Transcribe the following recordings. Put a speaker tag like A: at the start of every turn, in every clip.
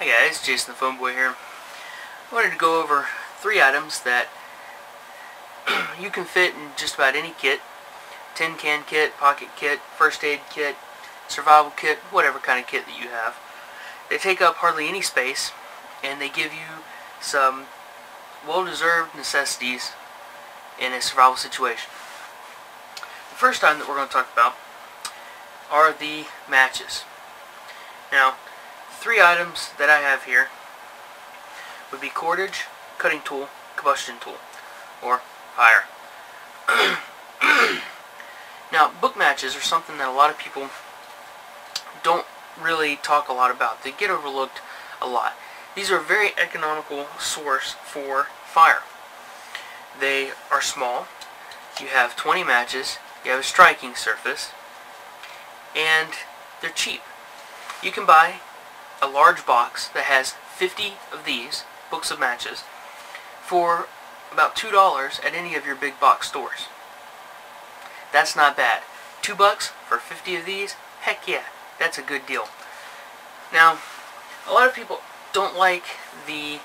A: Hi guys, Jason the Phone Boy here. I wanted to go over 3 items that you can fit in just about any kit. Tin can kit, pocket kit, first aid kit, survival kit, whatever kind of kit that you have. They take up hardly any space and they give you some well-deserved necessities in a survival situation. The first item that we're going to talk about are the matches. Now, 3 items that I have here would be cordage, cutting tool, combustion tool, or fire. Now, book matches are something that a lot of people don't really talk a lot about. They get overlooked a lot. These are a very economical source for fire. They are small. You have 20 matches. You have a striking surface. And they're cheap. You can buy a large box that has 50 of these books of matches for about $2 at any of your big box stores. That's not bad. $2 for 50 of these? Heck yeah, that's a good deal. Now, a lot of people don't like the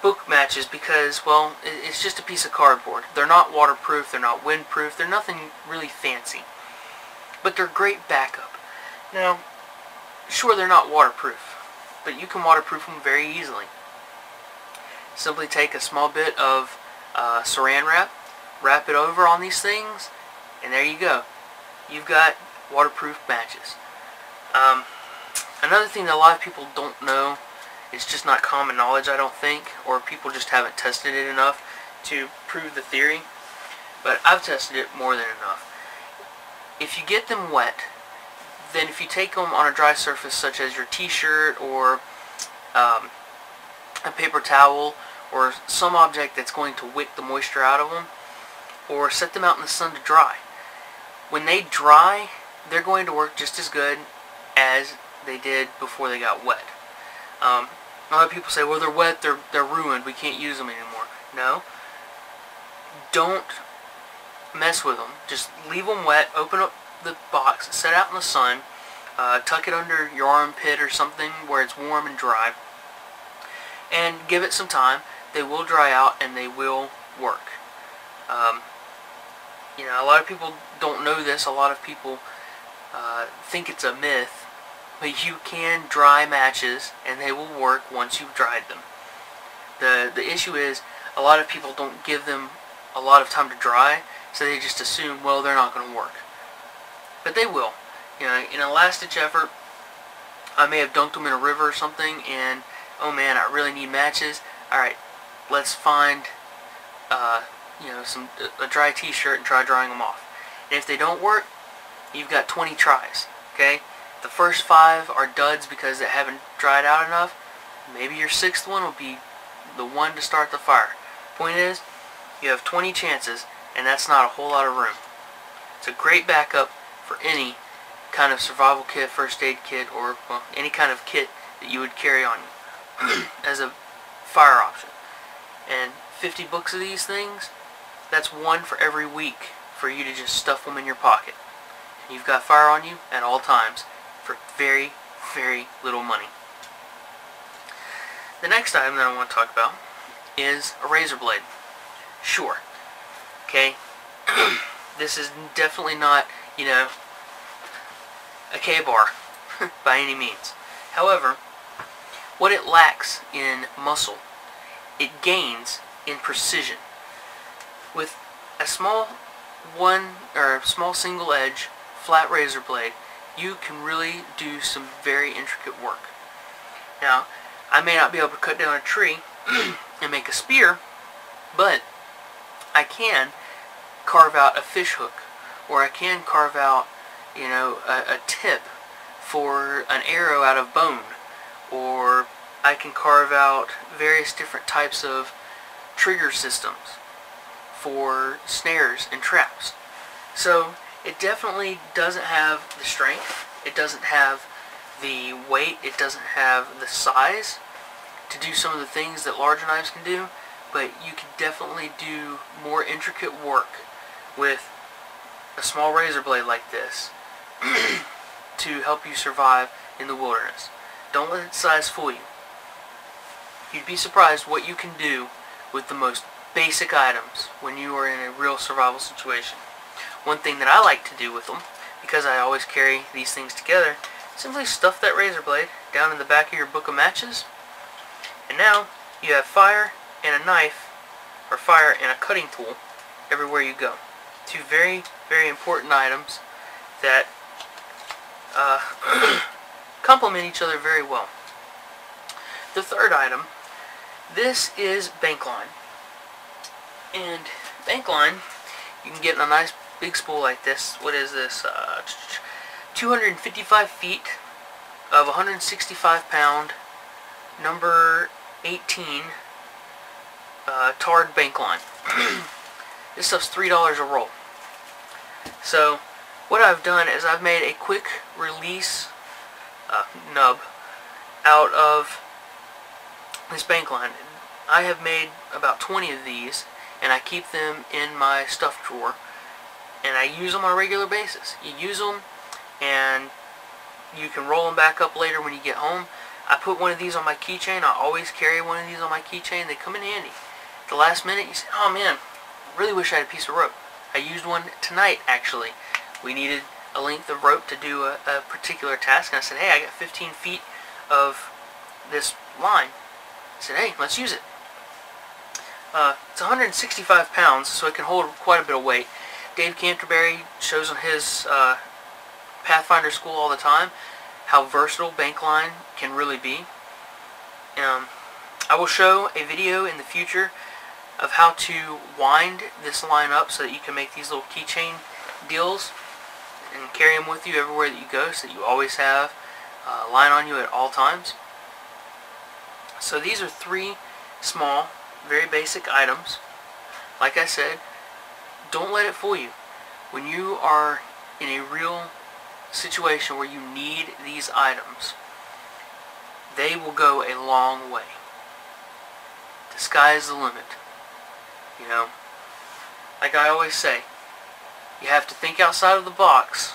A: book matches because, well, it's just a piece of cardboard. They're not waterproof, they're not windproof, they're nothing really fancy. But they're great backup. Now, sure, they're not waterproof, but you can waterproof them very easily. Simply take a small bit of saran wrap, wrap it over on these things, and there you go. You've got waterproof matches. Another thing that a lot of people don't know, it's just not common knowledge, I don't think, or people just haven't tested it enough to prove the theory, but I've tested it more than enough. If you get them wet, then if you take them on a dry surface such as your t-shirt or a paper towel or some object that's going to wick the moisture out of them, or set them out in the sun to dry, when they dry, they're going to work just as good as they did before they got wet. A lot of people say, well, they're wet, they're ruined, we can't use them anymore. No. Don't mess with them. Just leave them wet, open up the box, set out in the sun, tuck it under your armpit or something where it's warm and dry, and give it some time. They will dry out and they will work. You know, a lot of people don't know this. A lot of people think it's a myth, but you can dry matches and they will work once you've dried them. The issue is a lot of people don't give them a lot of time to dry, so they just assume, well, they're not going to work. But they will. You know, in a last-ditch effort, I may have dunked them in a river or something, and oh man, I really need matches. All right, let's find you know, a dry t-shirt and try drying them off. And if they don't work, you've got 20 tries. Okay, the first 5 are duds because they haven't dried out enough. Maybe your 6th one will be the one to start the fire. Point is, you have 20 chances, and that's not a whole lot of room. It's a great backup for any kind of survival kit, first aid kit, or, well, any kind of kit that you would carry on you as a fire option. And 50 books of these things, that's 1 for every week for you to just stuff them in your pocket. And you've got fire on you at all times for very, very little money. The next item that I want to talk about is a razor blade. Sure. Okay, this is definitely not, you know, a K-bar by any means. However, what it lacks in muscle, it gains in precision. With a small small single edge flat razor blade, you can really do some very intricate work. Now, I may not be able to cut down a tree and make a spear, but I can carve out a fish hook, or I can carve out, you know, a tip for an arrow out of bone, or I can carve out various different types of trigger systems for snares and traps. So it definitely doesn't have the strength, it doesn't have the weight, it doesn't have the size to do some of the things that larger knives can do, but you can definitely do more intricate work with a small razor blade like this to help you survive in the wilderness. Don't let its size fool you. You'd be surprised what you can do with the most basic items when you are in a real survival situation. One thing that I like to do with them, because I always carry these things together, simply stuff that razor blade down in the back of your book of matches, and now you have fire and a knife, or fire and a cutting tool, everywhere you go. Two very, very important items that complement each other very well. The third item, this is bank line. And bank line, you can get in a nice big spool like this. What is this? 255 feet of 165 pound, number 18 tarred bank line. This stuff's $3 a roll. So what I've done is I've made a quick release nub out of this bank line. I have made about 20 of these, and I keep them in my stuff drawer, and I use them on a regular basis. You use them and you can roll them back up later when you get home. I put one of these on my keychain. I always carry one of these on my keychain. They come in handy. At the last minute you say, oh man, I really wish I had a piece of rope. I used one tonight actually. We needed a length of rope to do a particular task, and I said, hey, I got 15 feet of this line. I said, hey, let's use it. It's 165 pounds, so it can hold quite a bit of weight. Dave Canterbury shows on his Pathfinder school all the time how versatile bank line can really be. I will show a video in the future of how to wind this line up so that you can make these little keychain deals and carry them with you everywhere that you go, so that you always have a line on you at all times. So these are three small, very basic items. Like I said, don't let it fool you. When you are in a real situation where you need these items, they will go a long way. The sky is the limit. You know, like I always say, you have to think outside of the box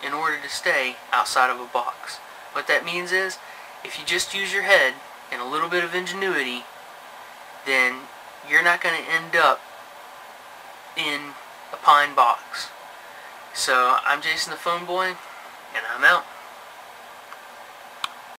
A: in order to stay outside of a box. What that means is, if you just use your head and a little bit of ingenuity, then you're not going to end up in a pine box. So I'm Jason the Phone Boy, and I'm out.